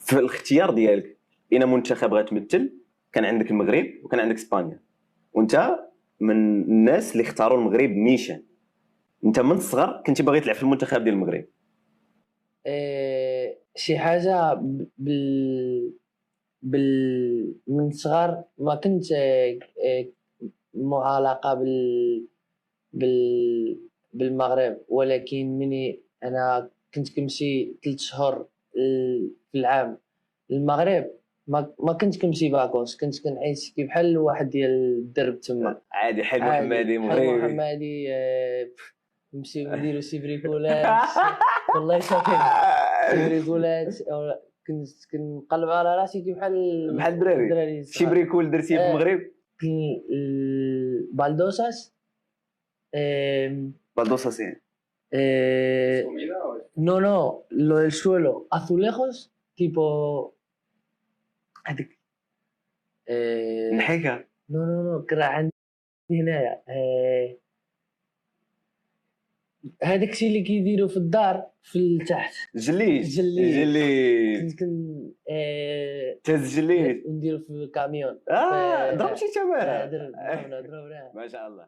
في الاختيار ديالك اين منتخب غتمثل كان عندك المغرب وكان عندك اسبانيا، وانت من الناس اللي اختاروا المغرب نيشان. انت من الصغر كنتي باغي تلعب في المنتخب ديال المغرب؟ شي حاجه من صغر ما كنت مو علاقه بالمغرب، ولكن مني انا كنت كنمشي 3 شهور في العام للمغرب، ما كنت كنمشي باكونس، كنت كنعيش كي بحال واحد ديال الدرب تما عادي، حل عادي محمدي بحال مغربي. محمدي. نمشيو نديرو شي بريكولات والله صافي شي بريكولات، كنت كنقلب على راسي كي بحال الدراري. شي بريكول درتيه في المغرب؟ بالدوساس بالدوساس يعني no, lo del suelo, azulejos, tipo هذيك نحيكه. no كرا عندي هنايا هذاك الشيء اللي كيديروا في الدار في التحت، جليد كنت تهز جليد ونديرو في الكاميون. ضربتي تماره. ضرب ما شاء الله.